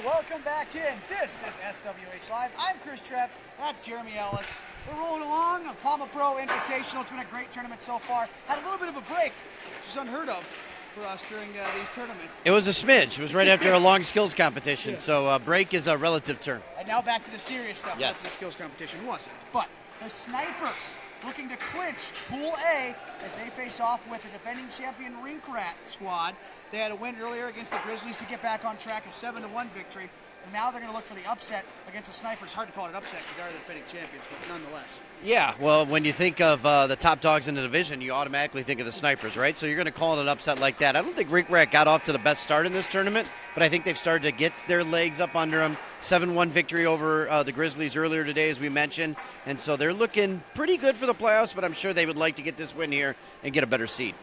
welcome back in. This is SWH Live. I'm Chris Trepp. That's Jeremy Ellis. We're rolling along. A Pama Pro Invitational. It's been a great tournament so far. Had a little bit of a break, which is unheard of for us during these tournaments. It was a smidge. It was right after a long skills competition, so break is a relative term. And now back to the serious stuff. Yes. The skills competition wasn't. But the Snipers looking to clinch Pool A as they face off with the defending champion Rink squad. They had a win earlier against the Grizzlies to get back on track, a 7-1 victory. And now they're going to look for the upset against the Snipers. Hard to call it an upset because they're the defending champions, but nonetheless. Yeah, well, when you think of the top dogs in the division, you automatically think of the Snipers, right? So you're going to call it an upset like that. I don't think Rink got off to the best start in this tournament, but I think they've started to get their legs up under them. 7-1 victory over the Grizzlies earlier today, as we mentioned. And so they're looking pretty good for the playoffs, but I'm sure they would like to get this win here and get a better seed.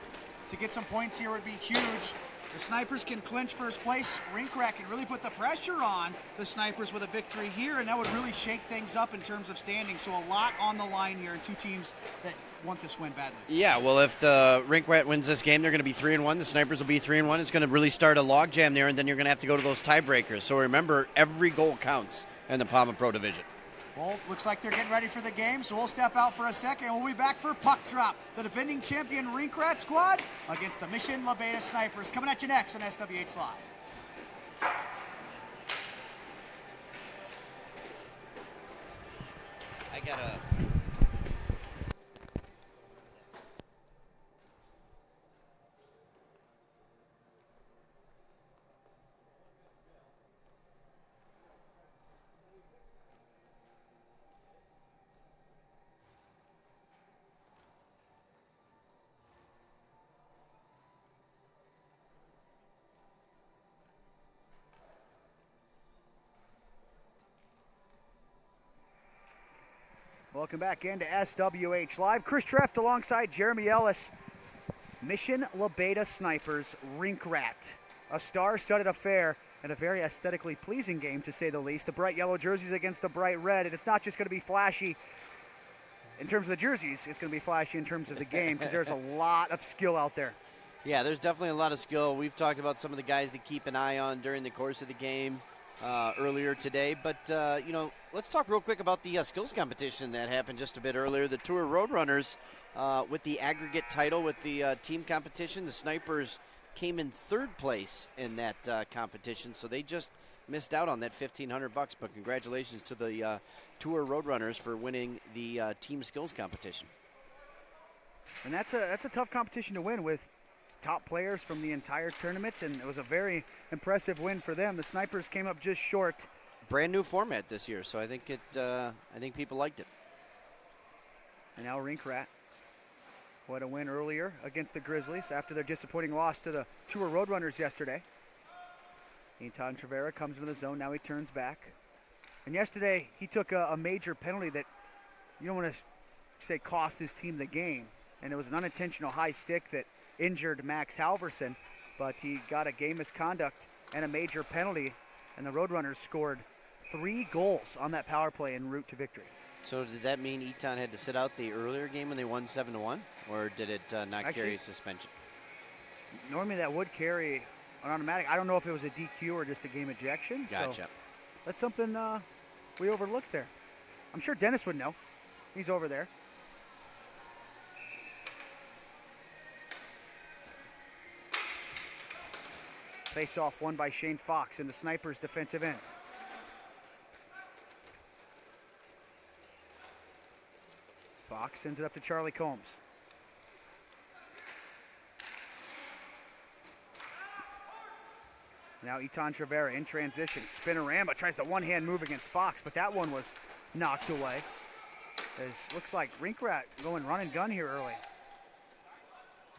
To get some points here would be huge. The Snipers can clinch first place. Rink can really put the pressure on the Snipers with a victory here, and that would really shake things up in terms of standing. So a lot on the line here, and two teams that want this win badly. Yeah, well, if the Rink wins this game, they're going to be 3-1. The Snipers will be 3-1. It's going to really start a logjam there, and then you're going to have to go to those tiebreakers. So remember, every goal counts in the Pama Pro division. Well, looks like they're getting ready for the game, so we'll step out for a second. We'll be back for Puck Drop, the defending champion Rink squad against the Mission Labeda Snipers. Coming at you next on SWH Live. I got a... Welcome back into SWH Live. Chris Treff alongside Jeremy Ellis. Mission Labeda Snipers, Rink a star-studded affair and a very aesthetically pleasing game, to say the least. The bright yellow jerseys against the bright red, and it's not just going to be flashy in terms of the jerseys, it's going to be flashy in terms of the game, because there's a lot of skill out there. Yeah, there's definitely a lot of skill. We've talked about some of the guys to keep an eye on during the course of the game earlier today. But, let's talk real quick about the skills competition that happened just a bit earlier. The Tour Roadrunners with the aggregate title with the team competition. The Snipers came in third place in that competition, so they just missed out on that $1,500. But congratulations to the Tour Roadrunners for winning the team skills competition. And that's a tough competition to win with top players from the entire tournament, and it was a very impressive win for them. The Snipers came up just short. Brand new format this year, so I think people liked it. And now Rink what a win earlier against the Grizzlies after their disappointing loss to the Tour Roadrunners yesterday. Eitan Trevera comes into the zone, now he turns back. And yesterday he took a major penalty that you don't want to say cost his team the game, and it was an unintentional high stick that injured Max Halverson, but he got a game misconduct and a major penalty, and the Roadrunners scored 3 goals on that power play en route to victory. So did that mean Eitan had to sit out the earlier game when they won 7-1, or did it not carry a suspension? Normally that would carry an automatic. I don't know if it was a DQ or just a game ejection. Gotcha. So that's something we overlooked there. I'm sure Dennis would know. He's over there. Face-off won by Shane Fox in the Snipers' defensive end. Fox sends it up to Charlie Combs. Now Eitan Trevera in transition. Spinorama tries the one-hand move against Fox, but that one was knocked away. Looks like Rink going run and gun here early.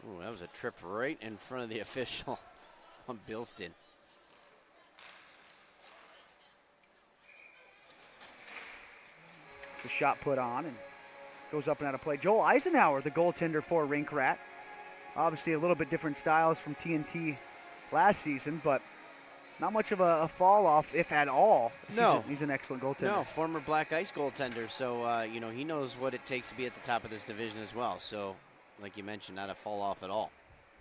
Ooh, that was a trip right in front of the official on Bilston. The shot put on and goes up and out of play. Joel Eisenhower, the goaltender for Rink Obviously a little bit different styles from TNT last season, but not much of a fall off, if at all. No. He's an excellent goaltender. No, former Black Ice goaltender, so he knows what it takes to be at the top of this division as well. So, like you mentioned, not a fall off at all.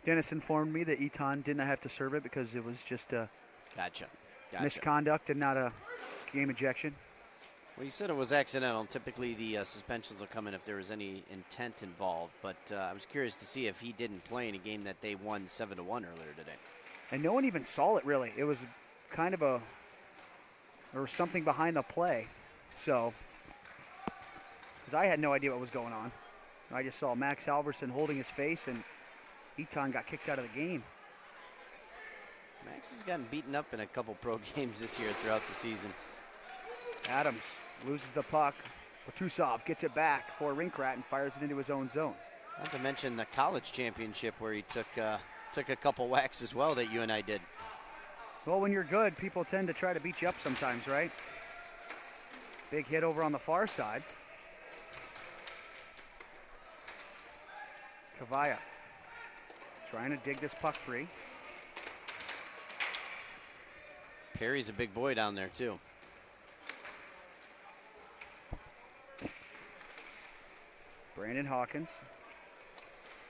Dennis informed me that Eitan did not have to serve it because it was just a gotcha. Gotcha. misconduct and not a game ejection. Well, you said it was accidental. Typically, the suspensions will come in if there was any intent involved. But I was curious to see if he didn't play in a game that they won 7-1 earlier today. And no one even saw it, really. It was kind of there was something behind the play. So, because I had no idea what was going on. I just saw Max Halverson holding his face, and Eton got kicked out of the game. Max has gotten beaten up in a couple pro games this year throughout the season. Adams loses the puck. Batusov gets it back for Rinkrat and fires it into his own zone. Not to mention the college championship where he took a couple whacks as well that you and I did. Well, when you're good, people tend to try to beat you up sometimes, right? Big hit over on the far side. Kavaya trying to dig this puck free. Perry's a big boy down there, too. Brandon Hawkins.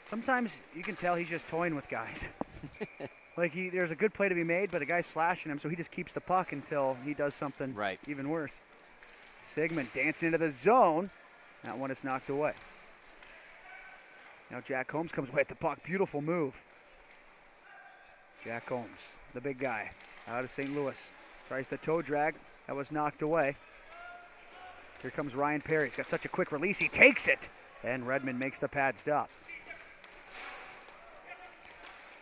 Sometimes you can tell he's just toying with guys. Like there's a good play to be made, but the guy's slashing him, so he just keeps the puck until he does something even worse. Sigmund dancing into the zone. That one is knocked away. Now Jack Holmes comes away at the puck. Beautiful move. Jack Holmes, the big guy, out of St. Louis. Tries the toe drag. That was knocked away. Here comes Ryan Perry. He's got such a quick release. He takes it. And Redmond makes the pad stop.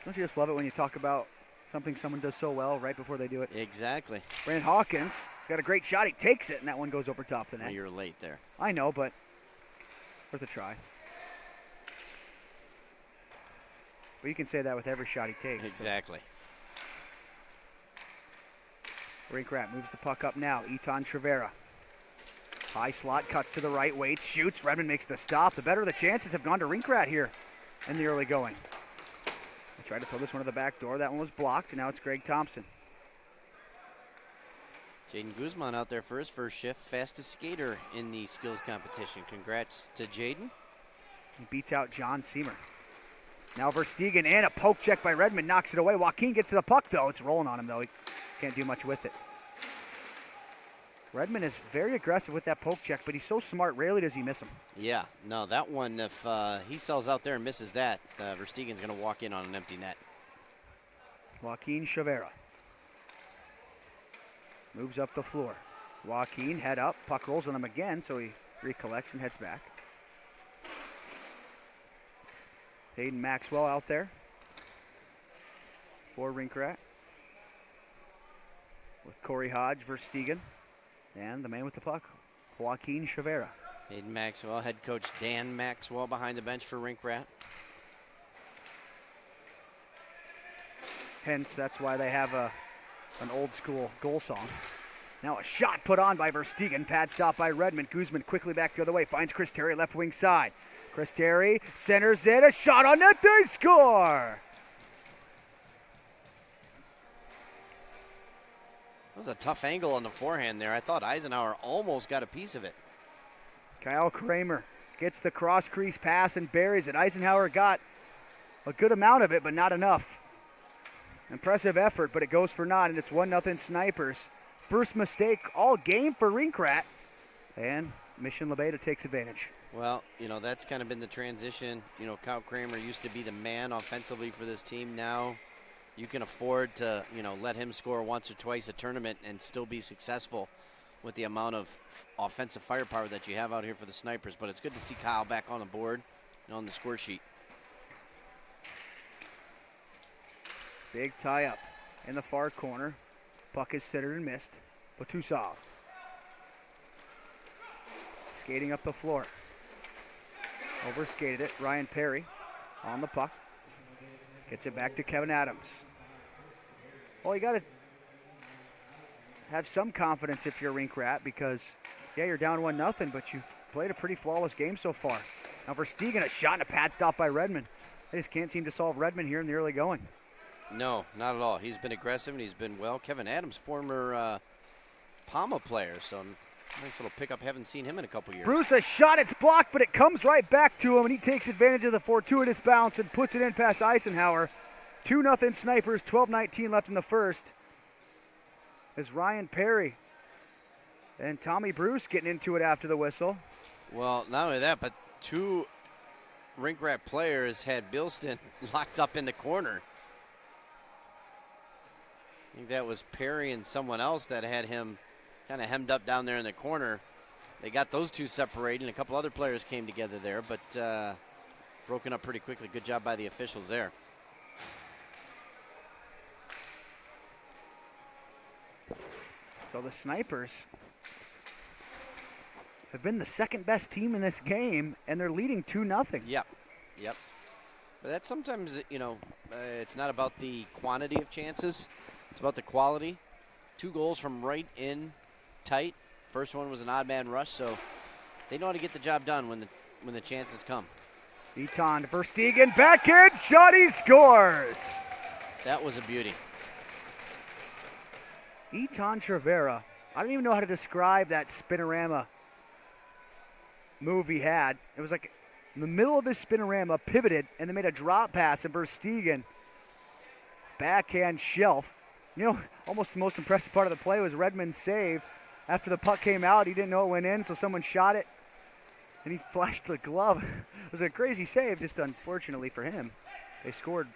Don't you just love it when you talk about something someone does so well right before they do it? Exactly. Brandon Hawkins, he's got a great shot. He takes it, and that one goes over top the net. Well, you're late there. I know, but worth a try. But you can say that with every shot he takes. Exactly. So. Rinkrat moves the puck up now. Eton Trevera. High slot, cuts to the right, waits, shoots. Redmond makes the stop. The better the chances have gone to Rinkrat here in the early going. They tried to throw this one to the back door. That one was blocked, and now it's Greg Thompson. Jaden Guzman out there for his first shift. Fastest skater in the skills competition. Congrats to Jaden. He beats out John Seamer. Now Verstegen, and a poke check by Redmond knocks it away. Joaquin gets to the puck, though. It's rolling on him, though. He can't do much with it. Redmond is very aggressive with that poke check, but he's so smart. Rarely does he miss him. Yeah, no, that one, if he sells out there and misses that, Verstegen's going to walk in on an empty net. Joaquin Chavera moves up the floor. Joaquin, head up. Puck rolls on him again, so he recollects and heads back. Hayden Maxwell out there for Rinkrat. With Corey Hodge, Verstegen, and the man with the puck, Joaquin Chavera. Hayden Maxwell, head coach Dan Maxwell behind the bench for Rinkrat. Hence, that's why they have an old school goal song. Now a shot put on by Verstegen. Pad stop by Redmond. Guzman quickly back the other way. Finds Chris Terry left wing side. Chris Terry centers it. A shot on net. They score! That was a tough angle on the forehand there. I thought Eisenhower almost got a piece of it. Kyle Kramer gets the cross crease pass and buries it. Eisenhower got a good amount of it, but not enough. Impressive effort, but it goes for naught, and it's 1-0 Snipers. First mistake all game for Rinkrat, and Mission Labeda takes advantage. Well, you know, that's kind of been the transition. You know, Kyle Kramer used to be the man offensively for this team. Now you can afford to, you know, let him score once or twice a tournament and still be successful with the amount of offensive firepower that you have out here for the Snipers. But it's good to see Kyle back on the board and on the score sheet. Big tie up in the far corner. Puck is centered and missed. Batusov skating up the floor. Overskated it. Ryan Perry on the puck. Gets it back to Kevin Adams. Well, you got to have some confidence if you're Rinkrat because, yeah, you're down 1-0, but you've played a pretty flawless game so far. Now Verstegen, a shot and a pad stop by Redmond. They just can't seem to solve Redmond here in the early going. No, not at all. He's been aggressive and he's been well. Kevin Adams, former Pama player, so nice little pickup. Haven't seen him in a couple years. Bruce, a shot, it's blocked, but it comes right back to him, and he takes advantage of the fortuitous bounce and puts it in past Eisenhower. 2-0 Snipers, 12:19 left in the first. is Ryan Perry. And Tommy Bruce getting into it after the whistle. Well, not only that, but two Rink Rat players had Bilston locked up in the corner. I think that was Perry and someone else that had him kind of hemmed up down there in the corner. They got those two separated, and a couple other players came together there, but broken up pretty quickly. Good job by the officials there. So the Snipers have been the second best team in this game, and they're leading 2-0. Yep. But that sometimes, it's not about the quantity of chances. It's about the quality. 2 goals from right in tight. First one was an odd man rush, so they know how to get the job done when the chances come. Eton to Verstegen, backhand shot, he scores! That was a beauty. Eton Trevera, I don't even know how to describe that spinorama move he had. It was like in the middle of his spinorama, pivoted, and then made a drop pass, and Verstegen, backhand shelf. Almost the most impressive part of the play was Redmond's save. After the puck came out, he didn't know it went in, so someone shot it, and he flashed the glove. It was a crazy save, just unfortunately for him. They scored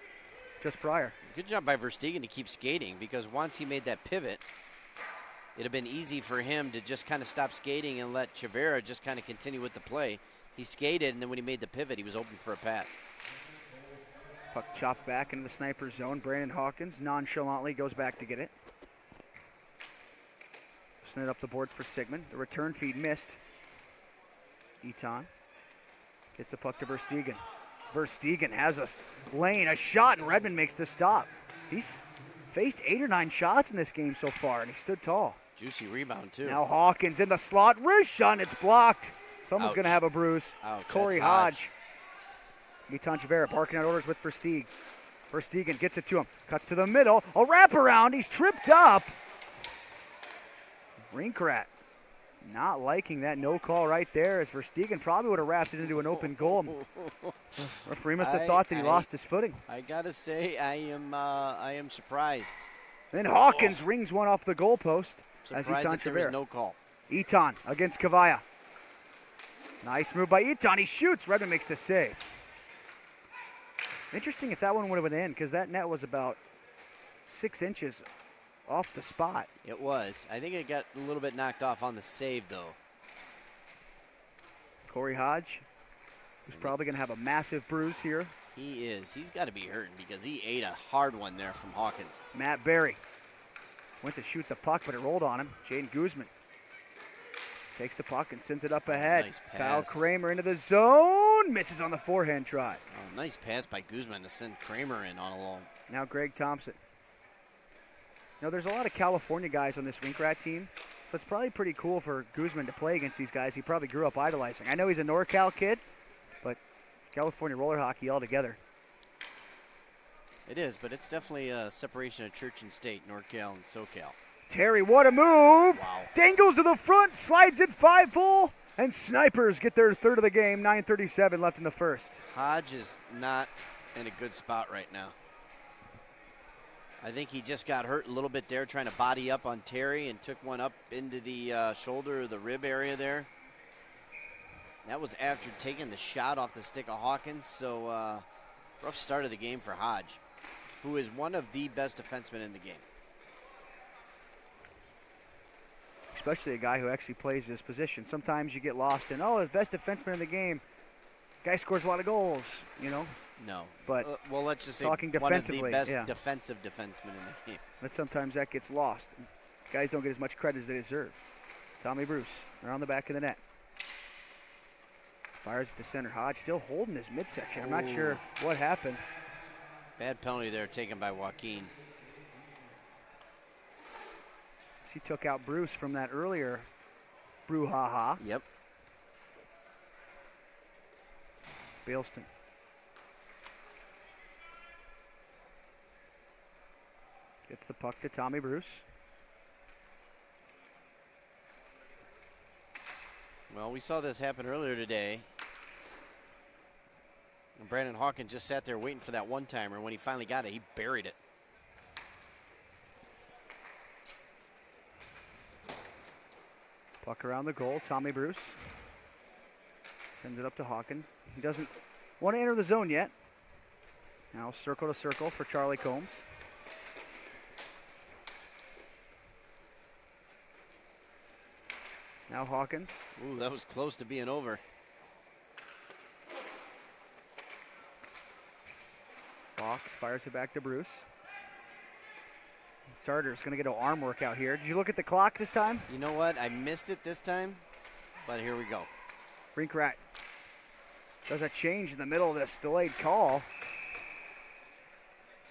just prior. Good job by Verstegen to keep skating, because once he made that pivot, it'd have been easy for him to just kind of stop skating and let Chavera just kind of continue with the play. He skated, and then when he made the pivot, he was open for a pass. Puck chopped back into the sniper zone. Brandon Hawkins nonchalantly goes back to get it. Send it up the boards for Sigmund. The return feed missed. Eton gets the puck to Verstegen. Verstegen has a lane, a shot, and Redmond makes the stop. He's faced 8 or 9 shots in this game so far, and he stood tall. Juicy rebound, too. Now Hawkins in the slot. Wrist shot, and it's blocked. Someone's Ouch. going to have a bruise. Ouch, Corey that's Hodge. Eton Chavera barking out orders with Verstegen. Verstegen gets it to him. Cuts to the middle. A wraparound. He's tripped up. Rinkrat not liking that no call right there, as Verstegen probably would have wrapped it into an open goal. Referee must have thought that he lost his footing. I gotta say, I am surprised. Then Hawkins rings one off the goalpost. Surprised as Eton that there was Chavera. no call. Eton against Kavaya. Nice move by Eton. He shoots. Redmond makes the save. Interesting if that one would have been in, because that net was about 6 inches off the spot. It was. I think it got a little bit knocked off on the save, though. Corey Hodge, who's probably going to have a massive bruise here. He is. He's got to be hurting because he ate a hard one there from Hawkins. Matt Berry went to shoot the puck, but it rolled on him. Jaden Guzman takes the puck and sends it up ahead. Nice pass. Kyle Kramer into the zone. Misses on the forehand try. Oh, nice pass by Guzman to send Kramer in on a long. Now Greg Thompson. There's a lot of California guys on this Rink Rat team, so it's probably pretty cool for Guzman to play against these guys he probably grew up idolizing. I know he's a NorCal kid, but California roller hockey altogether. It is, but it's definitely a separation of church and state, NorCal and SoCal. Terry, what a move! Wow. Dangles to the front, slides it 5-full, and Snipers get their third of the game. 9:37 left in the first. Hodge is not in a good spot right now. I think he just got hurt a little bit there trying to body up on Terry and took one up into the shoulder or the rib area there. That was after taking the shot off the stick of Hawkins, so rough start of the game for Hodge, who is one of the best defensemen in the game. Especially a guy who actually plays this position. Sometimes you get lost in, the best defenseman in the game. Guy scores a lot of goals, No. But well, let's just say talking one of the defensively, best yeah. defensive defensemen in the game. But sometimes that gets lost. Guys don't get as much credit as they deserve. Tommy Bruce around the back of the net. Fires it to center. Hodge still holding his midsection. I'm not sure what happened. Bad penalty there taken by Joaquin. He took out Bruce from that earlier brouhaha. Yep. Bailston. Gets the puck to Tommy Bruce. Well, we saw this happen earlier today. And Brandon Hawkins just sat there waiting for that one-timer. When he finally got it, he buried it. Puck around the goal. Tommy Bruce sends it up to Hawkins. He doesn't want to enter the zone yet. Now circle to circle for Charlie Combs. Now Hawkins. Ooh, that was close to being over. Fox fires it back to Bruce. Starter's going to get an arm workout here. Did you look at the clock this time? You know what? I missed it this time, but here we go. Rink rat does a change in the middle of this delayed call.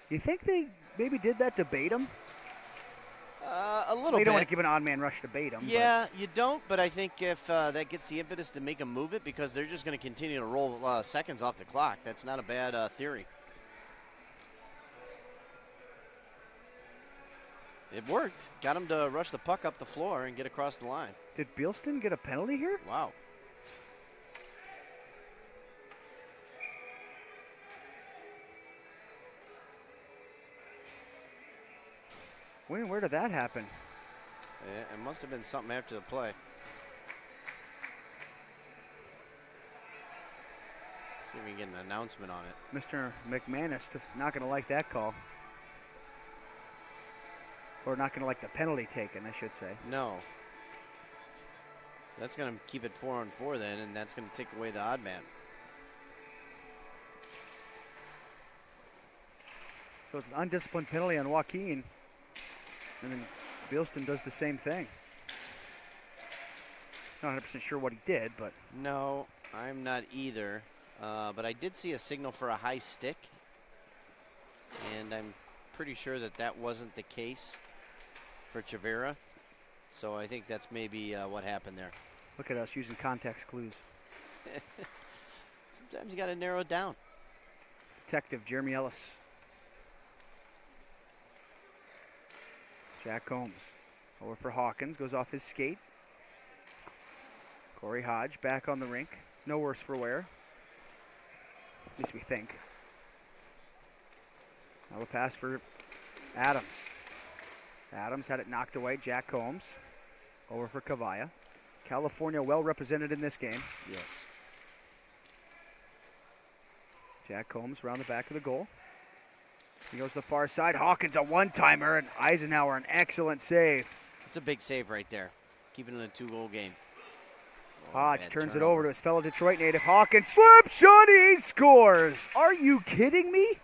You think they maybe did that to bait him? A little bit. You don't want to give an odd man rush to bait him. Yeah, you don't, but I think if that gets the impetus to make him move it, because they're just going to continue to roll seconds off the clock. That's not a bad theory. It worked. Got him to rush the puck up the floor and get across the line. Did Bealston get a penalty here? Wow. Where did that happen? It must have been something after the play. See if we can get an announcement on it. Mr. McManus is not going to like that call. Or not going to like the penalty taken, I should say. No. That's going to keep it 4-on-4 then, and that's going to take away the odd man. So it's an undisciplined penalty on Joaquin. And then Bealston does the same thing. Not 100% sure what he did, but. No, I'm not either. But I did see a signal for a high stick. And I'm pretty sure that that wasn't the case for Chavera. So I think that's maybe what happened there. Look at us using context clues. Sometimes you got to narrow it down. Detective Jeremy Ellis. Jack Combs over for Hawkins, goes off his skate. Corey Hodge back on the rink. No worse for wear. At least we think. Now a pass for Adams. Adams had it knocked away. Jack Combs over for Cavalla. California well represented in this game. Yes. Jack Combs around the back of the goal. He goes to the far side. Hawkins a one-timer, and Eisenhower an excellent save. It's a big save right there. Keeping it in a 2-goal game. Hodge turns it over to his fellow Detroit native. Hawkins slip shot, he scores. Are you kidding me?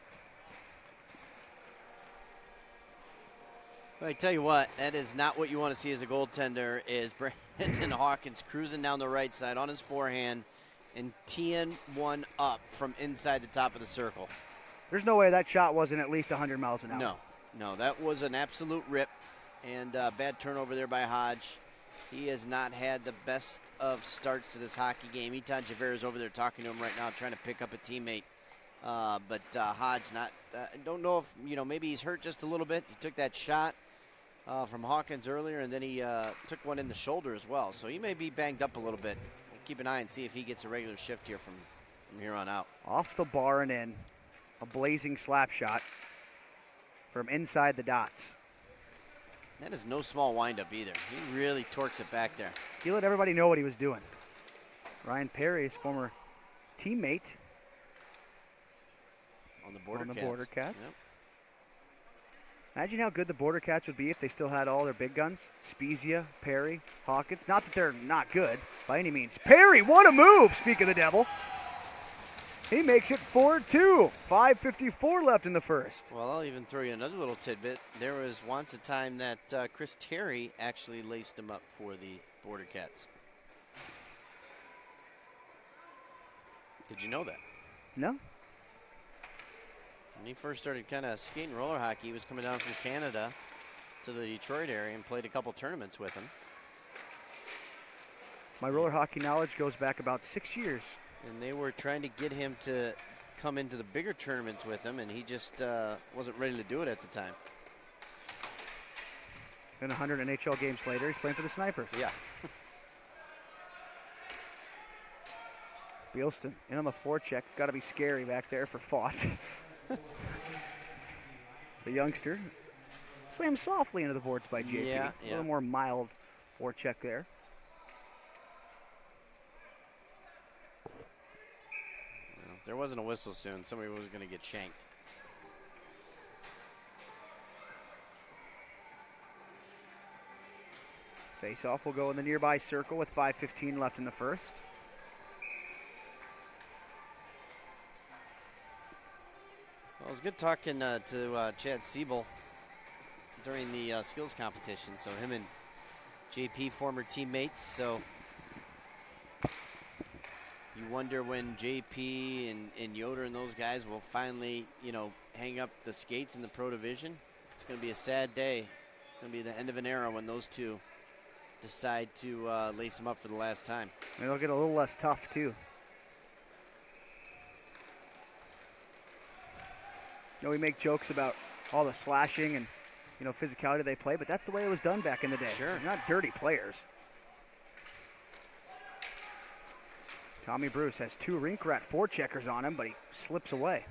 I tell you what, that is not what you want to see as a goaltender, is Brandon Hawkins cruising down the right side on his forehand and teeing one up from inside the top of the circle. There's no way that shot wasn't at least 100 miles an hour. No, that was an absolute rip, and bad turnover there by Hodge. He has not had the best of starts to this hockey game. Etan Javert is over there talking to him right now, trying to pick up a teammate. But Hodge not, don't know if, maybe he's hurt just a little bit. He took that shot from Hawkins earlier, and then he took one in the shoulder as well. So he may be banged up a little bit. We'll keep an eye and see if he gets a regular shift here from here on out. Off the bar and in. A blazing slap shot from inside the dots. That is no small windup either. He really torques it back there. He let everybody know what he was doing. Ryan Perry, his former teammate. On the Border Cats. Yep. Imagine how good the Border Cats would be if they still had all their big guns. Spezia, Perry, Hawkins. Not that they're not good by any means. Perry, what a move, speak of the devil. He makes it 4-2. 5:54 left in the first. Well, I'll even throw you another little tidbit. There was once a time that Chris Terry actually laced him up for the Border Cats. Did you know that? No. When he first started kind of skating roller hockey, he was coming down from Canada to the Detroit area and played a couple tournaments with him. My roller hockey knowledge goes back about 6 years. And they were trying to get him to come into the bigger tournaments with them, and he just wasn't ready to do it at the time. Then 100 NHL games later, he's playing for the Snipers. Yeah. Bealston in on the forecheck. It's got to be scary back there for Fought. The youngster slammed softly into the boards by JP. Yeah. A little more mild forecheck there. there wasn't a whistle soon, somebody was going to get shanked. Face-off will go in the nearby circle with 5:15 left in the first. Well, it was good talking to Chad Siebel during the skills competition. So him and JP, former teammates. So you wonder when JP and Yoder and those guys will finally, hang up the skates in the pro division. It's going to be a sad day. It's going to be the end of an era when those two decide to lace them up for the last time. And they'll get a little less tough, too. We make jokes about all the slashing and, physicality they play, but that's the way it was done back in the day. Sure. They're not dirty players. Tommy Bruce has 2 rink rat forecheckers on him, but he slips away.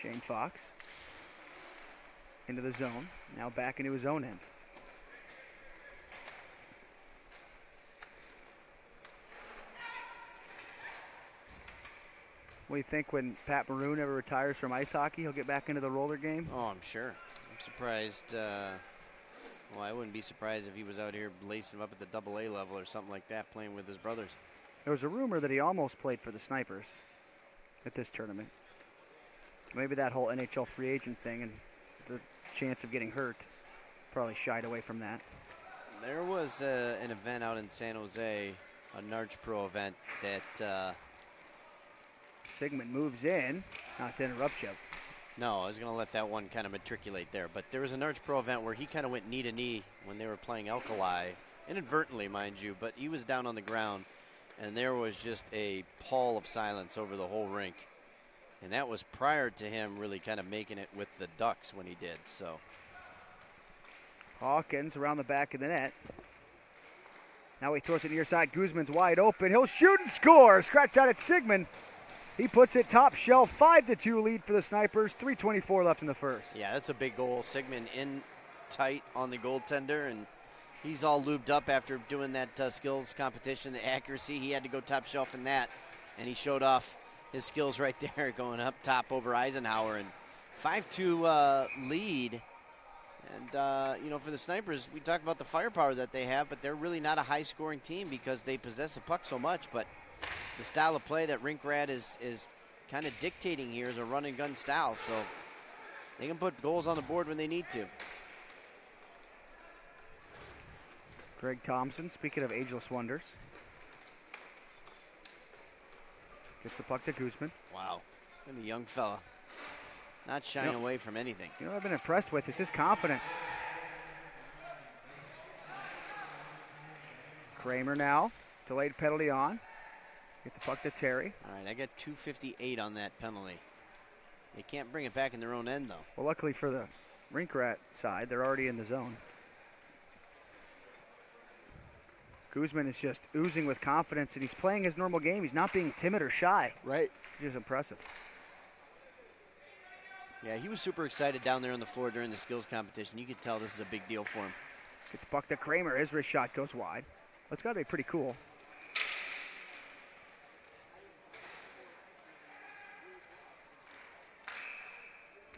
Shane Fox into the zone, now back into his own end. What do you think when Pat Maroon ever retires from ice hockey, he'll get back into the roller game? Oh, I'm sure. I'm surprised. Well, I wouldn't be surprised if he was out here lacing him up at the AA level or something like that, playing with his brothers. There was a rumor that he almost played for the Snipers at this tournament. Maybe that whole NHL free agent thing and the chance of getting hurt probably shied away from that. There was an event out in San Jose, a Narch Pro event that... Sigmund moves in, not to interrupt you. No, I was going to let that one kind of matriculate there. But there was a Narch Pro event where he kind of went knee to knee when they were playing Alkali, inadvertently, mind you, but he was down on the ground, and there was just a pall of silence over the whole rink. And that was prior to him really kind of making it with the Ducks when he did. So Hawkins around the back of the net. Now he throws it near side. Guzman's wide open. He'll shoot and score. Scratched out at Sigmund. He puts it top shelf. 5-2 lead for the Snipers. 3:24 left in the first. Yeah, that's a big goal. Sigmund in tight on the goaltender, and he's all lubed up after doing that skills competition. The accuracy, he had to go top shelf in that, and he showed off his skills right there, going up top over Eisenhower. And 5-2 lead. And, for the Snipers, we talk about the firepower that they have, but they're really not a high-scoring team because they possess the puck so much. But the style of play that Rink Rat is kind of dictating here is a run-and-gun style, so they can put goals on the board when they need to. Greg Thompson, speaking of ageless wonders. Gets the puck to Guzman. Wow, and the young fella. Not shying away from anything. What I've been impressed with is his confidence. Kramer now, delayed penalty on. Get the puck to Terry. All right, I got 2:58 on that penalty. They can't bring it back in their own end, though. Well, luckily for the Rink Rat side, they're already in the zone. Guzman is just oozing with confidence, and he's playing his normal game. He's not being timid or shy. Right. Which is impressive. Yeah, he was super excited down there on the floor during the skills competition. You could tell this is a big deal for him. Get the puck to Kramer. His wrist shot goes wide. That's got to be pretty cool.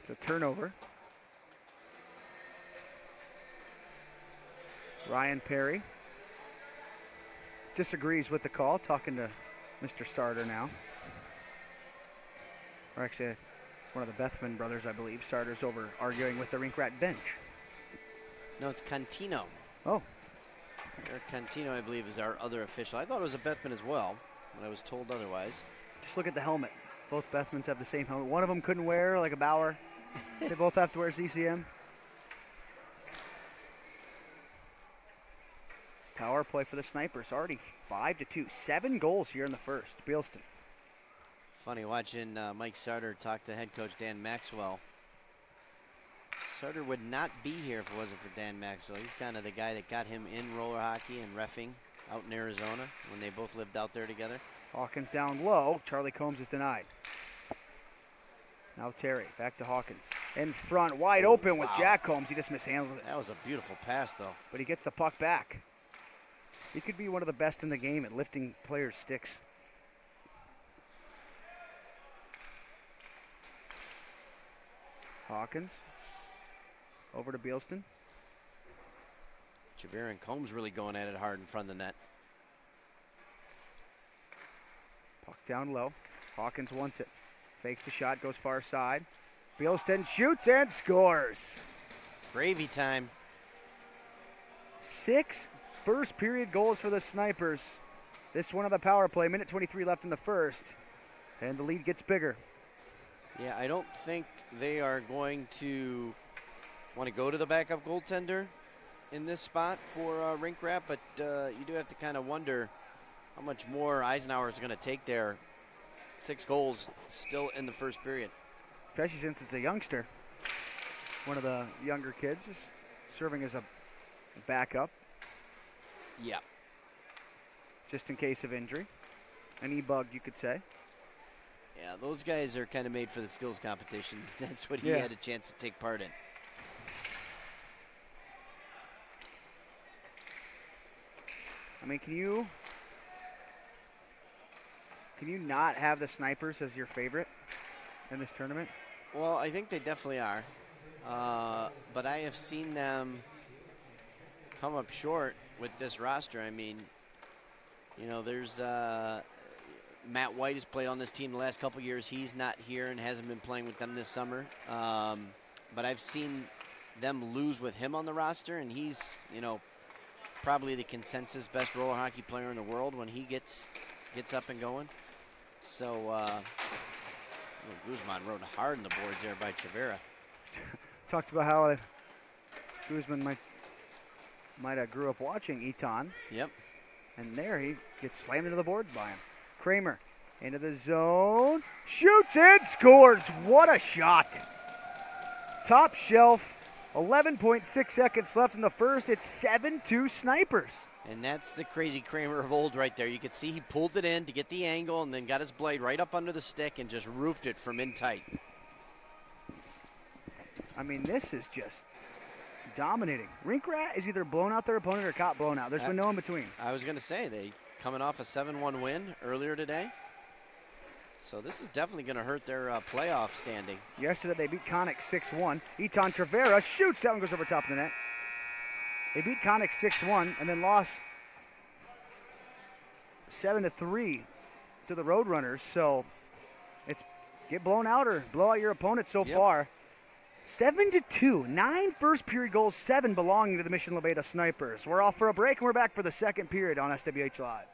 It's a turnover. Ryan Perry disagrees with the call, talking to Mr. Sarter now. Or actually, it's one of the Bethman brothers, I believe. Sarter's over arguing with the Rink Rat bench. No, it's Cantino. Oh. Eric Cantino, I believe, is our other official. I thought it was a Bethman as well, but I was told otherwise. Just look at the helmet. Both Bethmans have the same helmet. One of them couldn't wear, like a Bauer. They both have to wear CCM. Power play for the Snipers. Already 5-2. 7 goals here in the first. Bealston. Funny watching Mike Sarter talk to head coach Dan Maxwell. Sarter would not be here if it wasn't for Dan Maxwell. He's kind of the guy that got him in roller hockey and reffing out in Arizona when they both lived out there together. Hawkins down low. Charlie Combs is denied. Now Terry, back to Hawkins. In front, wide open with Jack Combs. He just mishandled it. That was a beautiful pass, though. But he gets the puck back. He could be one of the best in the game at lifting players' sticks. Hawkins over to Bealston. Chavera and Combs really going at it hard in front of the net. Puck down low. Hawkins wants it. Fakes the shot, goes far side. Bealston shoots and scores. Gravy time. 6 first period goals for the Snipers. This one on the power play. Minute 23 left in the first. And the lead gets bigger. Yeah, I don't think they are going to want to go to the backup goaltender in this spot for Rink Rat, but you do have to kind of wonder how much more Eisenhower is going to take there. 6 goals still in the first period. Especially since it's a youngster. One of the younger kids is serving as a backup. Yeah. Just in case of injury. An e-bug, you could say. Yeah, those guys are kind of made for the skills competitions. That's what he Yeah. had a chance to take part in. I mean, can you not have the Snipers as your favorite in this tournament? Well, I think they definitely are. But I have seen them come up short with this roster. I mean, you know, there's Matt White has played on this team the last couple years. He's not here and hasn't been playing with them this summer. But I've seen them lose with him on the roster, and he's, you know, probably the consensus best roller hockey player in the world when he gets up and going. So Guzman rode hard in the boards there by Chavera. Talked about how Guzman might have grew up watching Eton. Yep. And there he gets slammed into the boards by him. Kramer into the zone. Shoots and scores. What a shot. Top shelf. 11.6 seconds left in the first. It's 7-2 Snipers. And that's the crazy Kramer of old right there. You could see he pulled it in to get the angle and then got his blade right up under the stick and just roofed it from in tight. I mean, this is just dominating. Rink Rat is either blown out their opponent or caught blown out. There's been no in between. I was going to say, they coming off a 7-1 win earlier today. So this is definitely going to hurt their playoff standing. Yesterday they beat Connick 6-1. Eton Trevera shoots that one, goes over top of the net. They beat Connick 6-1 and then lost 7-3 to the Roadrunners. So it's get blown out or blow out your opponent so far. 7-2, 9 first period goals, 7 belonging to the Mission Labeda Snipers. We're off for a break and we're back for the second period on SWH Live.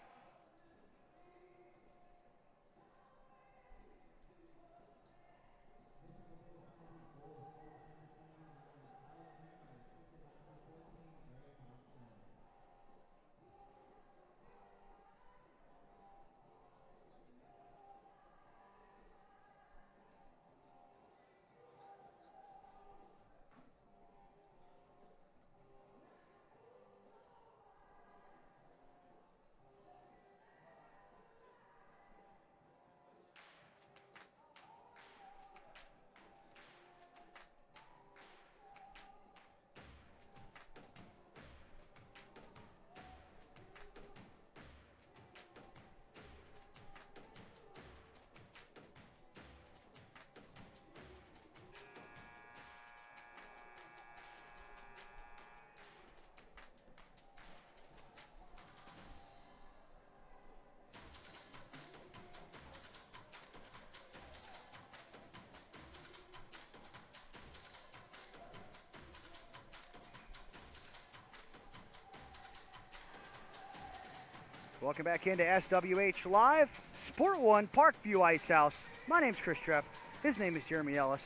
Welcome back into SWH Live, Sport 1, Parkview Ice House. My name's Chris Treff. His name is Jeremy Ellis.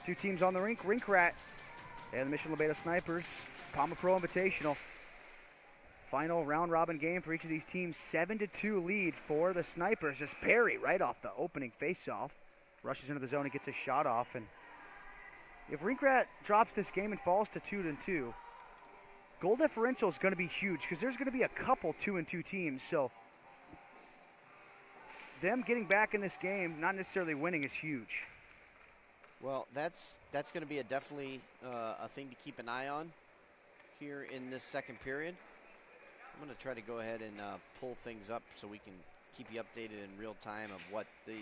2 teams on the rink, Rink Rat and the Mission Labeda Snipers. Pama Pro Invitational. Final round-robin game for each of these teams. 7-2 lead for the Snipers. Just Perry right off the opening face-off. Rushes into the zone and gets a shot off. And if Rink Rat drops this game and falls to 2-2, goal differential is going to be huge because there's going to be a couple 2-2 teams. So them getting back in this game, not necessarily winning, is huge. Well, that's going to be definitely a thing to keep an eye on here in this second period. I'm going to try to go ahead and pull things up so we can keep you updated in real time of what the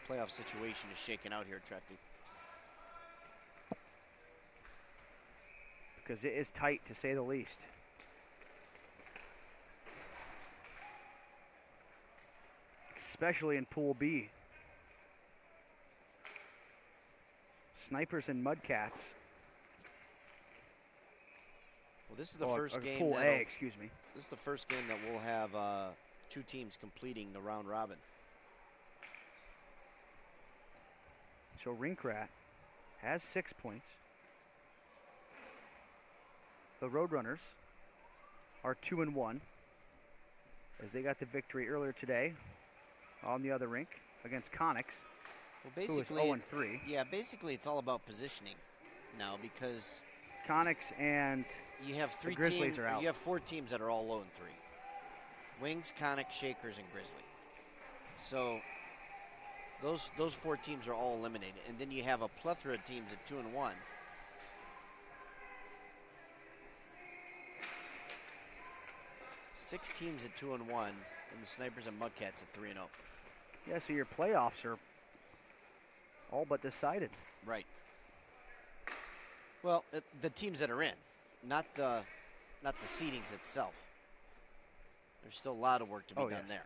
playoff situation is shaking out here, Trefty. because it is tight to say the least. Especially in Pool B. Snipers and Mudcats. Well, this is the first game. Pool A, excuse me. This is the first game that we'll have two teams completing the round robin. So Rink Rat has 6 points. The Roadrunners are 2-1 as they got the victory earlier today on the other rink against Conix, Well, who is basically, 0-3. yeah, basically it's all about positioning now because Conix and you have the Grizzlies teams. are out. You have 4 teams that are all 0-3: Wings, Conix, Shakers, and Grizzly. So those 4 teams are all eliminated, and then you have a plethora of teams at 2-1. Six teams at 2-1, and the Snipers and Mudcats at 3-0. Yeah, so your playoffs are all but decided. Right. Well, the teams that are in, not the seedings itself. There's still a lot of work to be done there.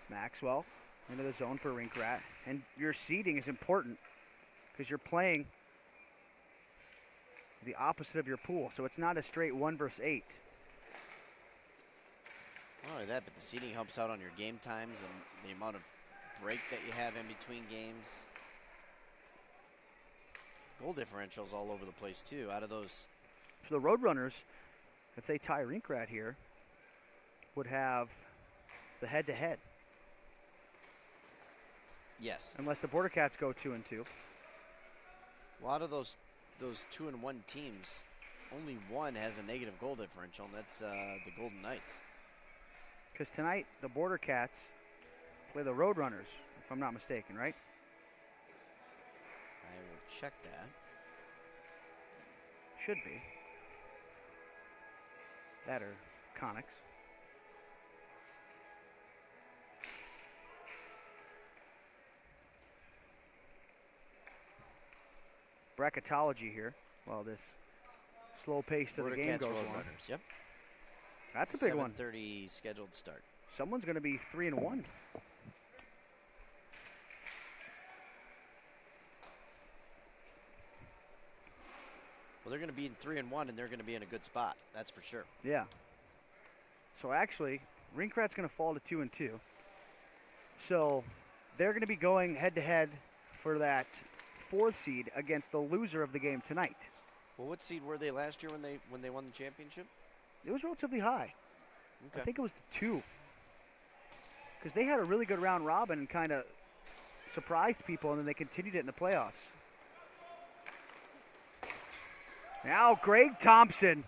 Maxwell into the zone for Rink Rat. And your seeding is important because you're playing the opposite of your pool. So it's not a straight 1 versus 8. Not only that, but the seeding helps out on your game times and the amount of break that you have in between games. Goal differentials all over the place too. Out of those, So the Roadrunners, if they tie Rink Rat here, would have the head-to-head. yes, Unless the Border Cats go 2-2. a lot of those 2-1 teams, only one has a negative goal differential, and that's the Golden Knights. Because tonight, the Border Cats play the Roadrunners, if I'm not mistaken, right? I will check that. Should be. That or Conix. Bracketology here. Well, this slow pace to the game goes on. Roadrunners, yep. That's a big one. 7:30 scheduled start. Someone's going to be 3-1. Well, they're going to be in 3-1, and they're going to be in a good spot. That's for sure. Yeah. So actually, Rink Rat's going to fall to 2-2. So they're going to be going head-to-head for that 4th seed against the loser of the game tonight. Well, what seed were they last year when they won the championship? It was relatively high. Okay. I think it was 2. Because they had a really good round robin and kind of surprised people, and then they continued it in the playoffs. Now Greg Thompson,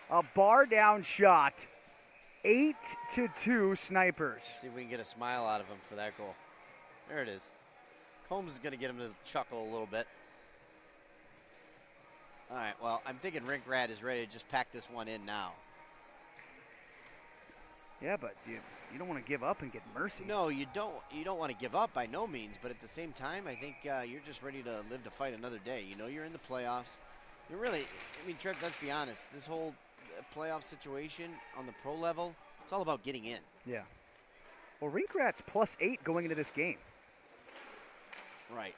a bar down shot. 8-2 Snipers. See if we can get a smile out of him for that goal. There it is. Combs is going to get him to chuckle a little bit. All right, well, I'm thinking Rink Rat is ready to just pack this one in now. Yeah, but you don't want to give up and get mercy. No, you don't. You don't want to give up by no means, but at the same time, I think you're just ready to live to fight another day. You know, you're in the playoffs. You're really, I mean, Trev, let's be honest. This whole playoff situation on the pro level, it's all about getting in. Yeah. Well, Rink Rat's +8 going into this game. Right.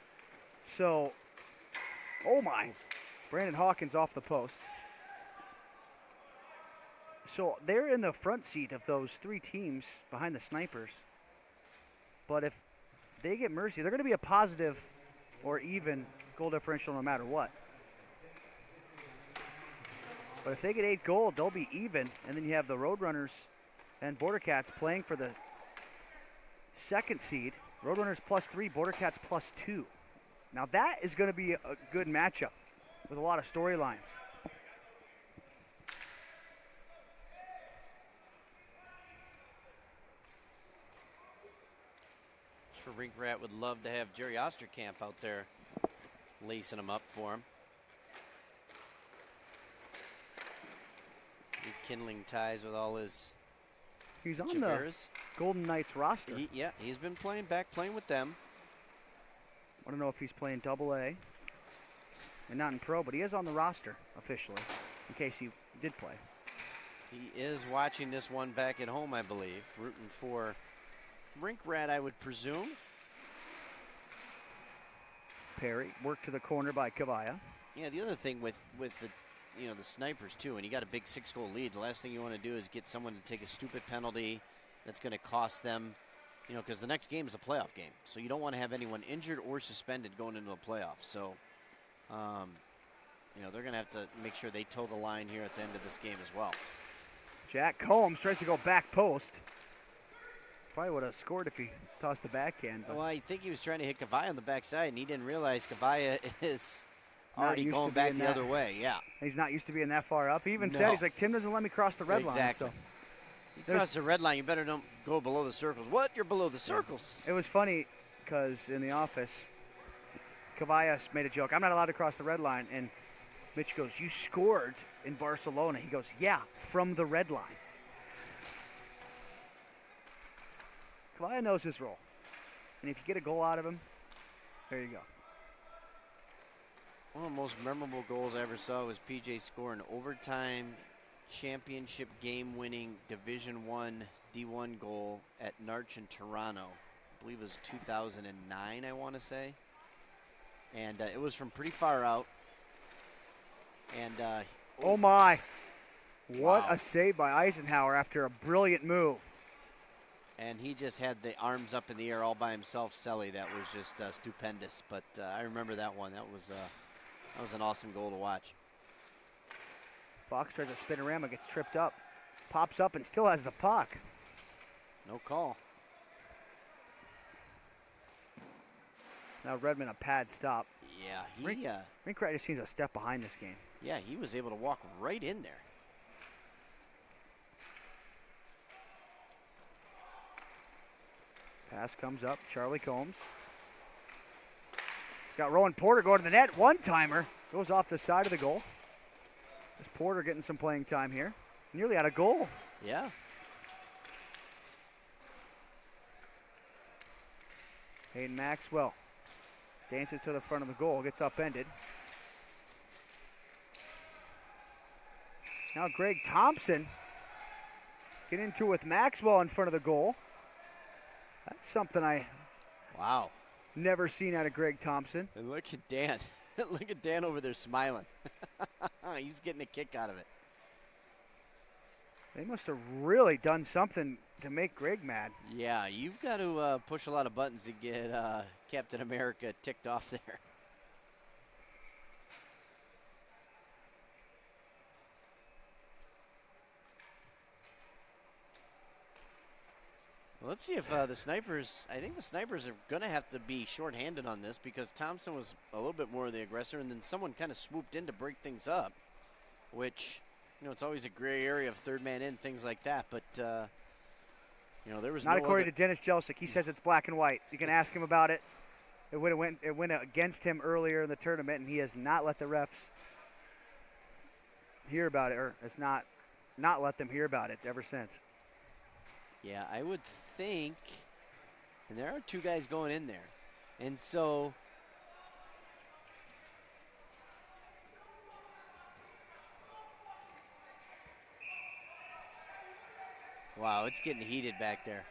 So, oh my. Brandon Hawkins off the post. So they're in the front seat of those 3 teams behind the Snipers. But if they get mercy, they're going to be a positive or even goal differential no matter what. But if they get 8 gold, they'll be even. And then you have the Roadrunners and Border Cats playing for the 2nd seed. Roadrunners +3, Border Cats +2. Now that is going to be a good matchup with a lot of storylines. Sure, Rink Rat would love to have Jerry Osterkamp out there lacing him up for him. Rekindling ties with all his He's on Chaveras. the Golden Knights roster. He's been playing with them. I don't know if he's playing Double-A and not in Pro, but he is on the roster officially, in case he did play. He is watching this one back at home, I believe, rooting for Rink Rat, I would presume. Perry worked to the corner by Kavaya. Yeah, the other thing with the the snipers too, and you got a big 6-goal lead, the last thing you want to do is get someone to take a stupid penalty that's going to cost them, because the next game is a playoff game. So you don't want to have anyone injured or suspended going into the playoffs. So, they're going to have to make sure they toe the line here at the end of this game as well. Jack Combs tries to go back post. Probably would have scored if he tossed the backhand. Well, I think he was trying to hit Kavaya on the backside, and he didn't realize Kavaya is already going back the other way. Yeah. He's not used to being that far up. He even said, he's like, Tim doesn't let me cross the red line. Exactly. You cross the red line, you better don't go below the circles. What? You're below the circles. It was funny because in the office, Kavaya made a joke. I'm not allowed to cross the red line. And Mitch goes, you scored in Barcelona. He goes, yeah, from the red line. Kavaya knows his role. And if you get a goal out of him, there you go. One of the most memorable goals I ever saw was PJ score an overtime championship game-winning Division I D1 goal at Narch in Toronto. I believe it was 2009, I want to say. And it was from pretty far out. And oh my! What a save by Eisenhower after a brilliant move. And he just had the arms up in the air all by himself, Selly. That was just stupendous. But I remember that one. That was an awesome goal to watch. Fox tries a spinorama, gets tripped up, pops up and still has the puck. No call. Now Redmond a pad stop. Yeah, Rink Rat just seems a step behind this game. Yeah, he was able to walk right in there. Pass comes up, Charlie Combs. He's got Rowan Porter going to the net. One-timer goes off the side of the goal. This Porter getting some playing time here. Nearly had a goal. Yeah. Hayden Maxwell dances to the front of the goal, gets upended. Now Greg Thompson get into it with Maxwell in front of the goal. That's something I never seen out of Greg Thompson. And look at Dan. Look at Dan over there smiling. He's getting a kick out of it. They must have really done something to make Greg mad. Yeah, you've got to push a lot of buttons to get Captain America ticked off there. Let's see if the Snipers, I think the Snipers are going to have to be shorthanded on this because Thompson was a little bit more of the aggressor and then someone kind of swooped in to break things up, which, it's always a gray area of third man in, things like that. But, there was not according to Dennis Jelsic. He says it's black and white. You can ask him about it. It went against him earlier in the tournament, and he has not let the refs hear about it, or has not let them hear about it ever since. Yeah, I would think, and there are two guys going in there. And so, wow, it's getting heated back there.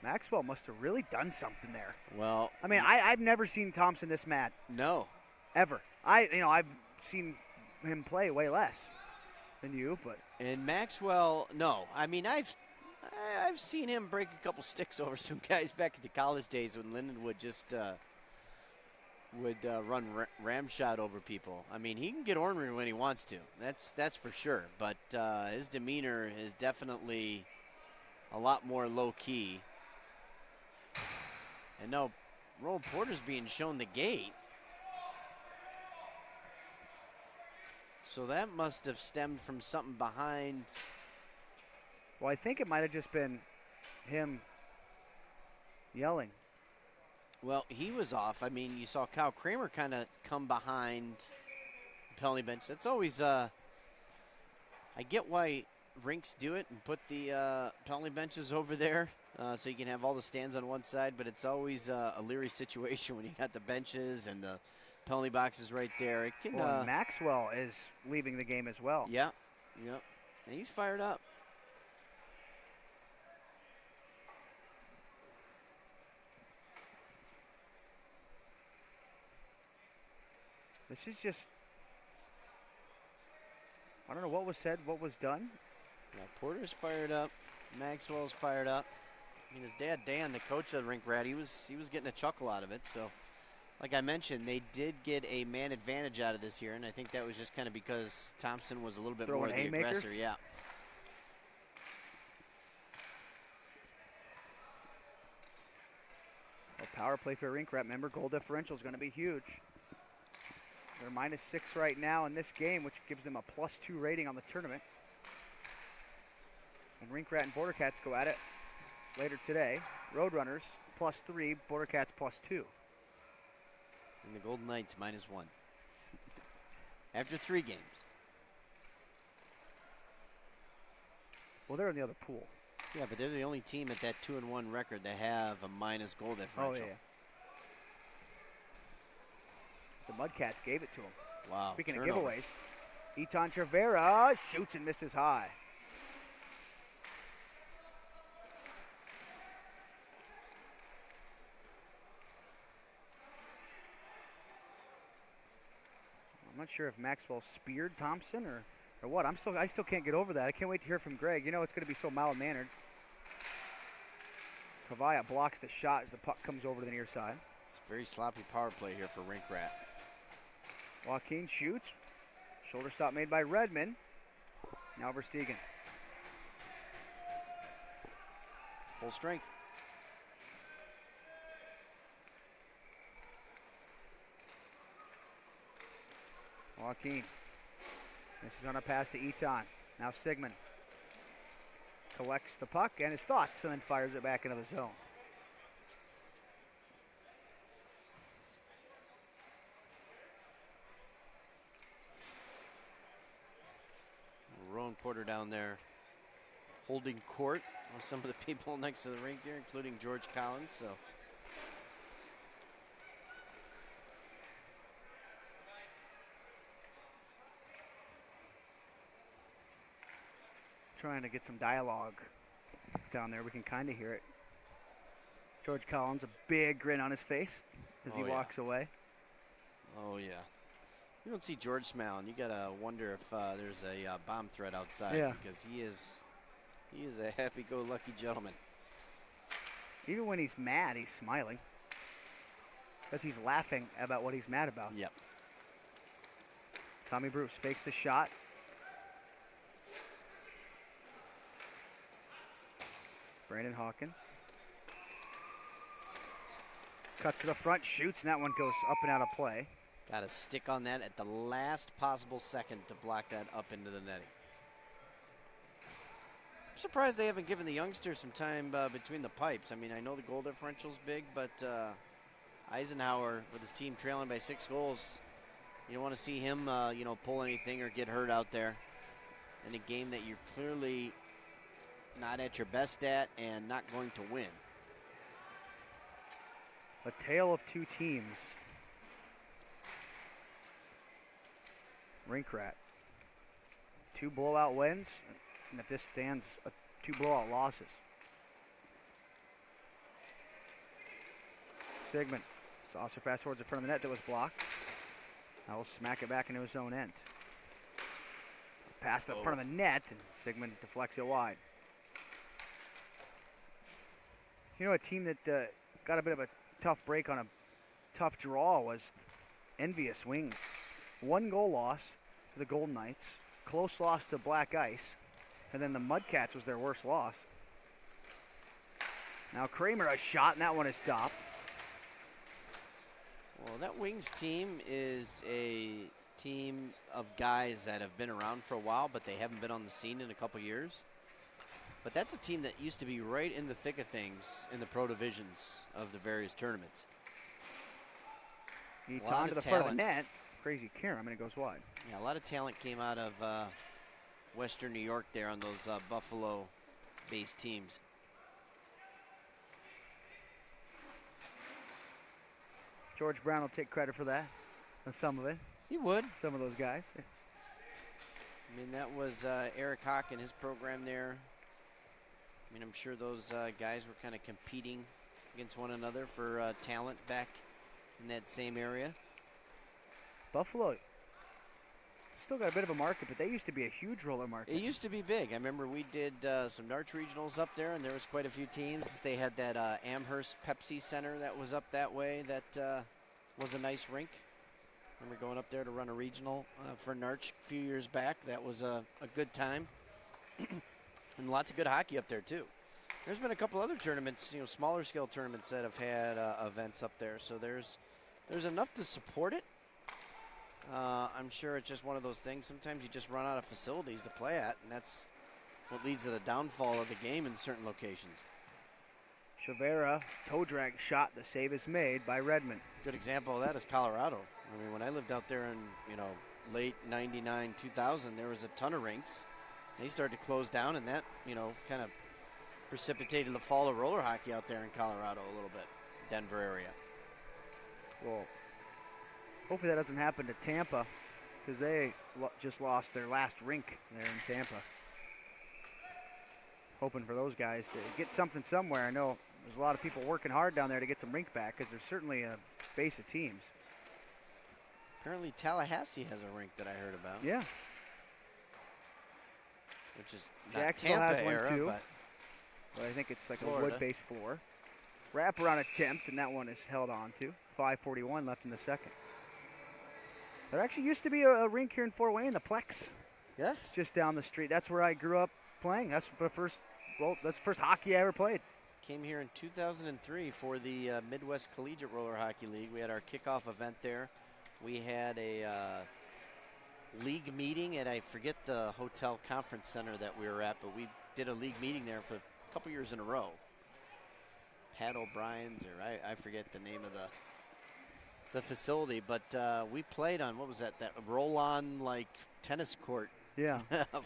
Maxwell must have really done something there. Well, I mean, I've never seen Thompson this mad. No. Ever. I've seen him play way less than you, but. And Maxwell, no. I mean, I've seen him break a couple sticks over some guys back in the college days when Lindenwood just would run ramshot over people. I mean, he can get ornery when he wants to. That's for sure. But his demeanor is definitely a lot more low key. And no, Rowan Porter's being shown the gate. So that must have stemmed from something behind. Well, I think it might have just been him yelling. Well, he was off. I mean, you saw Kyle Kramer kind of come behind the penalty bench. That's always I get why rinks do it and put the penalty benches over there so you can have all the stands on one side, but it's always a leery situation when you got the benches and the penalty boxes right there. It can. Well, Maxwell is leaving the game as well. Yeah, and he's fired up. This is just, I don't know what was said, what was done. Yeah, Porter's fired up. Maxwell's fired up. I mean, his dad, Dan, the coach of the Rink Rat, he was getting a chuckle out of it. So, like I mentioned, they did get a man advantage out of this here, and I think that was just kind of because Thompson was a little bit more the aggressor. Yeah. Well, power play for Rink Rat. Remember, goal differential is going to be huge. They're -6 right now in this game, which gives them a +2 rating on the tournament. And Rink Rat and Border Cats go at it later today. Roadrunners +3, Border Cats +2. And the Golden Knights -1 after 3 games. Well, they're in the other pool. Yeah, but they're the only team at that 2-1 record that have a minus goal differential. Oh, yeah. The Mudcats gave it to him. Wow. Speaking turnover. of giveaways, Eton Trevera shoots and misses high. I'm not sure if Maxwell speared Thompson or what. I still can't get over that. I can't wait to hear from Greg. You know it's going to be so mild-mannered. Kavaya blocks the shot as the puck comes over to the near side. It's a very sloppy power play here for Rink Rat. Joaquin shoots. Shoulder stop made by Redmond. Now Verstegen. Full strength. Joaquin. This is on a pass to Eton. Now Sigmund collects the puck and his thoughts and then fires it back into the zone. Rowan Porter down there holding court with some of the people next to the rink here, including George Collins. So trying to get some dialogue down there. We can kind of hear it. George Collins, a big grin on his face as he walks away. Oh, yeah. You don't see George smiling. You got to wonder if there's a bomb threat outside because he is a happy-go-lucky gentleman. Even when he's mad, he's smiling because he's laughing about what he's mad about. Yep. Tommy Bruce fakes the shot. Brandon Hawkins. Cuts to the front, shoots, and that one goes up and out of play. Got to stick on that at the last possible second to block that up into the netting. I'm surprised they haven't given the youngsters some time between the pipes. I mean, I know the goal differential's big, but Eisenhower, with his team trailing by 6 goals, you don't want to see him, pull anything or get hurt out there in a game that you're clearly not at your best at and not going to win. A tale of two teams. Rink Rat. 2 blowout wins, and if this stands, 2 blowout losses. Sigmund. Saucer pass towards the front of the net that was blocked. Now will smack it back into his own end. Pass to the front of the net, and Sigmund deflects it wide. You know, a team that got a bit of a tough break on a tough draw was Envious Wings. 1 goal loss to the Golden Knights, close loss to Black Ice, and then the Mudcats was their worst loss. Now Kramer a shot, and that one is stopped. Well, that Wings team is a team of guys that have been around for a while, but they haven't been on the scene in a couple years. But that's a team that used to be right in the thick of things in the pro divisions of the various tournaments. Eton to the front of the net. Crazy Karam, and it goes wide. Yeah, a lot of talent came out of Western New York there on those Buffalo-based teams. George Brown will take credit for that, some of it. He would. Some of those guys. I mean, that was Eric Hawk and his program there. I mean, I'm sure those guys were kind of competing against one another for talent back in that same area. Buffalo still got a bit of a market, but they used to be a huge roller market. It used to be big. I remember we did some Narch regionals up there, and there was quite a few teams. They had that Amherst Pepsi Center that was up that way that was a nice rink. I remember going up there to run a regional for Narch a few years back. That was a good time. And lots of good hockey up there, too. There's been a couple other tournaments, smaller scale tournaments that have had events up there. So there's enough to support it. I'm sure it's just one of those things. Sometimes you just run out of facilities to play at, and that's what leads to the downfall of the game in certain locations. Chavera, toe drag shot. The save is made by Redmond. Good example of that is Colorado. I mean, when I lived out there in, late 99, 2000, there was a ton of rinks. They started to close down, and that, kind of precipitated the fall of roller hockey out there in Colorado a little bit, Denver area. Well, hopefully that doesn't happen to Tampa, because they just lost their last rink there in Tampa. Hoping for those guys to get something somewhere. I know there's a lot of people working hard down there to get some rink back, because there's certainly a base of teams. Apparently Tallahassee has a rink that I heard about. Yeah. Which is not Jacksonville Tampa has one era, too. but I think it's like Florida. a wood-based floor. Wraparound attempt, and that one is held on to. 5:41 left in the second. There actually used to be a rink here in Fort Wayne, the Plex. Yes. Just down the street. That's where I grew up playing. That's the first hockey I ever played. Came here in 2003 for the Midwest Collegiate Roller Hockey League. We had our kickoff event there. We had a league meeting at, I forget the hotel conference center that we were at, but we did a league meeting there for a couple years in a row. Pat O'Brien's, or I forget the name of the facility, but we played on, what was that roll-on like tennis court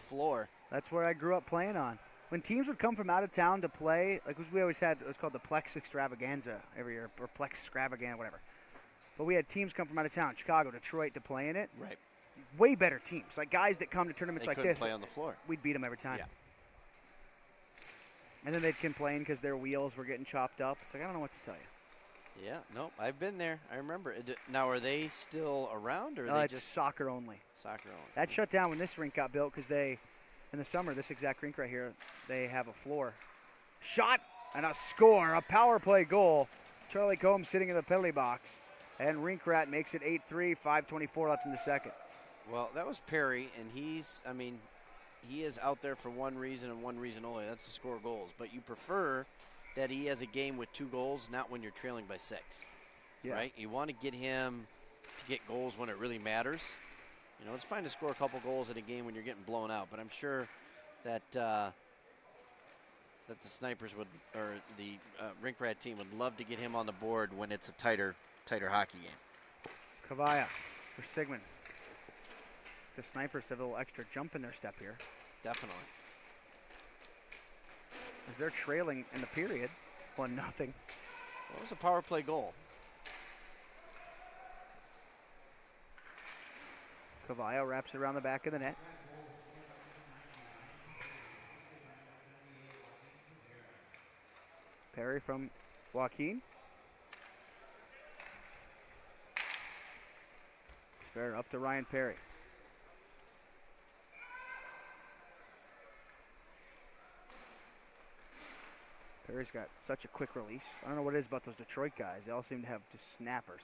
floor. That's where I grew up playing on. When teams would come from out of town to play, like we always had, it was called the Plex Extravaganza every year, or Plex Extravaganza, whatever. But we had teams come from out of town, Chicago, Detroit, to play in it. Right. Way better teams, like guys that come to tournaments They like couldn't this. play on the floor. We'd beat them every time. Yeah. And then they'd complain because their wheels were getting chopped up. It's like, I don't know what to tell you. Yeah, no, I've been there. I remember. Now, are they still around, or are they It's just soccer only? soccer only? That shut down when this rink got built because they, in the summer, this exact rink right here, they have a floor. Shot and a score, a power play goal. Charlie Combs sitting in the penalty box. And Rink Rat makes it 8-3, 5:24 left in the second. Well, that was Perry, and he is out there for one reason and one reason only. That's to score goals. But you prefer that he has a game with 2 goals, not when you're trailing by 6. Yeah. Right? You want to get him to get goals when it really matters. It's fine to score a couple goals in a game when you're getting blown out, but I'm sure that that the Snipers would, or the Rink Rat team would love to get him on the board when it's a tighter hockey game. Kavaya for Sigmund. The Snipers have a little extra jump in their step here. Definitely. As they're trailing in the period, 1-0. Well, it was a power play goal. Cavallo wraps it around the back of the net. Perry from Joaquin. Fair up to Ryan Perry. Perry's got such a quick release. I don't know what it is about those Detroit guys. They all seem to have just snappers.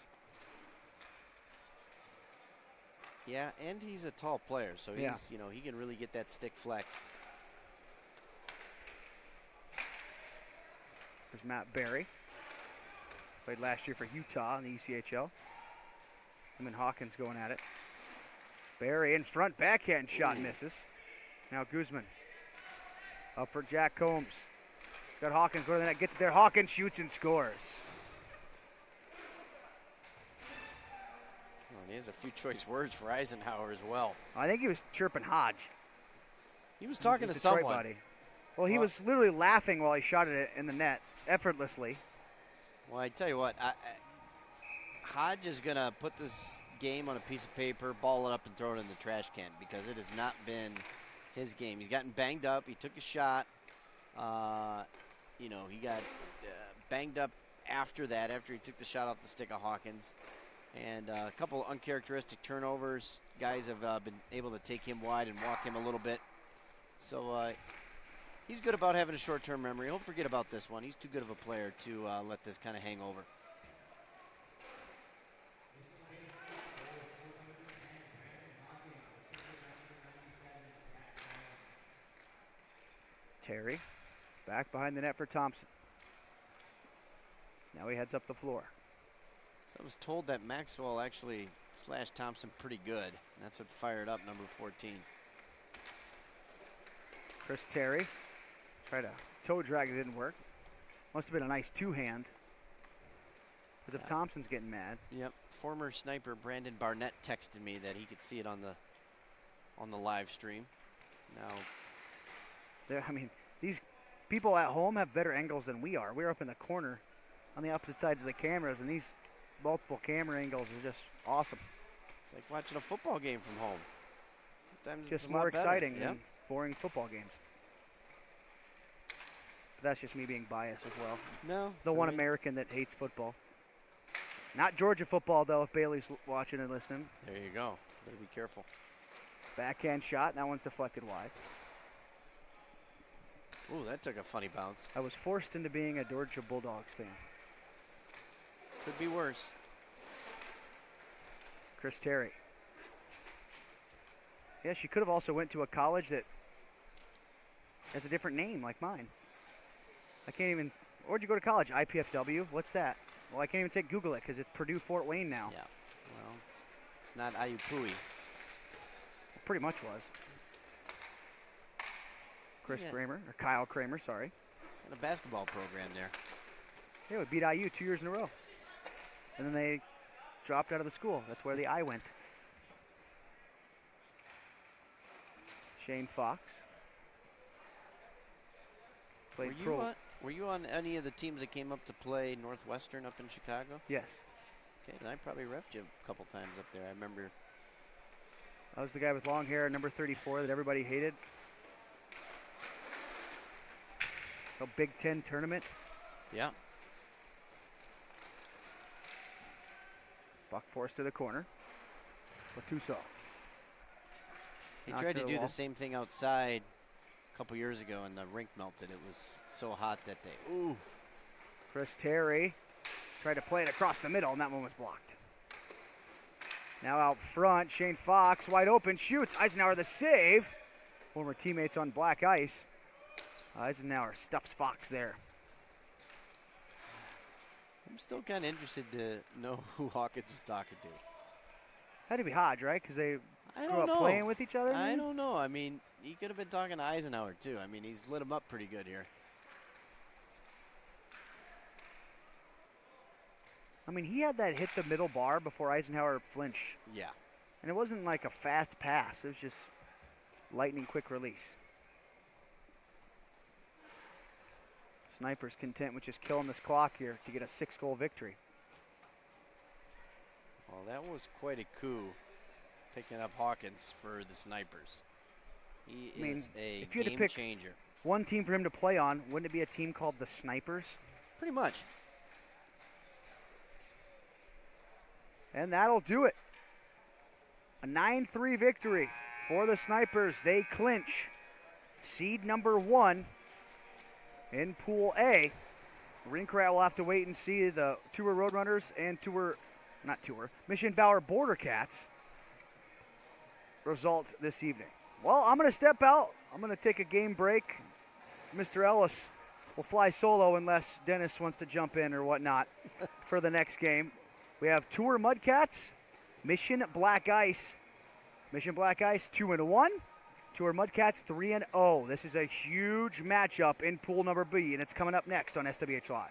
Yeah, and he's a tall player, so he's, Yeah. He can really get that stick flexed. There's Matt Barry. Played last year for Utah in the ECHL. Him and Hawkins going at it. Barry in front, backhand shot misses. Now Guzman. Up for Jack Combs. Got Hawkins going to the net, gets it there. Hawkins shoots and scores. Well, and he has a few choice words for Eisenhower as well. I think he was chirping Hodge. He was talking to Detroit someone. Buddy. Well, he was literally laughing while he shot it in the net, effortlessly. Well, I tell you what, Hodge is going to put this game on a piece of paper, ball it up, and throw it in the trash can because it has not been his game. He's gotten banged up. He took a shot. He got banged up after that, after he took the shot off the stick of Hawkins. And a couple of uncharacteristic turnovers. Guys have been able to take him wide and walk him a little bit. So he's good about having a short-term memory. He'll forget about this one. He's too good of a player to let this kind of hang over. Terry back behind the net for Thompson. Now he heads up the floor. So I was told that Maxwell actually slashed Thompson pretty good. That's what fired up number 14. Chris Terry tried to toe drag, it didn't work. Must have been a nice two-hand. Because if Thompson's getting mad. Yep. Former sniper Brandon Barnett texted me that he could see it on the live stream. Now, these people at home have better angles than we are. We're up in the corner on the opposite sides of the cameras, and these multiple camera angles are just awesome. it's like watching a football game from home. Sometimes Just it's a lot more better. exciting Yep. than boring football games. But that's just me being biased as well. No. The one American that hates football. Not Georgia football, though, if Bailey's watching and listening. There you go. Better be careful. Backhand shot, and that one's deflected wide. Ooh, that took a funny bounce. I was forced into being a Georgia Bulldogs fan. Could be worse. Chris Terry. Yeah, she could have also went to a college that has a different name like mine. I can't even. Where'd you go to college? IPFW? What's that? Well, I can't even say Google it because it's Purdue Fort Wayne now. Yeah. Well, it's not Ayupui. It pretty much was. Chris Yeah. Kramer, or Kyle Kramer, sorry. Got a basketball program there. Yeah, we beat IU 2 years in a row. And then they dropped out of the school. That's where the I went. Shane Fox. Played Were you on any of the teams that came up to play Northwestern up in Chicago? Yes. Okay, then I probably reffed you a couple times up there. I remember. I was the guy with long hair, number 34, that everybody hated. A Big Ten tournament. Yeah. Buck forced to the corner. Latuso. He Knocked tried to to the do wall. the same thing outside a couple years ago, and the rink melted. It was so hot that day. Ooh. Chris Terry tried to play it across the middle, and that one was blocked. Now out front, Shane Fox, wide open, shoots. Eisenhower the save. Former teammates on black ice. Eisenhower stuffs Fox there. I'm still kind of interested to know who Hawkins was talking to. Had to be Hodge, right? Because they I grew don't up know. playing with each other? I maybe? don't know. I mean, he could have been talking to Eisenhower, too. I mean, he's lit him up pretty good here. I mean, he had that hit the middle bar before Eisenhower flinched. Yeah. And it wasn't like a fast pass. It was just lightning quick release. Snipers content with just killing this clock here to get a 6-goal victory. Well, that was quite a coup, picking up Hawkins for the Snipers. He is a if you had to game pick changer. one team for him to play on, wouldn't it be a team called the Snipers? Pretty much. And that'll do it. A 9-3 victory for the Snipers. They clinch seed number 1 in Pool A. Rink Rat will have to wait and see the Tour Roadrunners and Mission Bauer Border Cats result this evening. Well, I'm going to step out. I'm going to take a game break. Mr. Ellis will fly solo unless Dennis wants to jump in or whatnot for the next game. We have Tour Mudcats, Mission Black Ice. Mission Black Ice 2-1. Tour Mudcats 3-0. This is a huge matchup in Pool number B, and it's coming up next on SWH Live.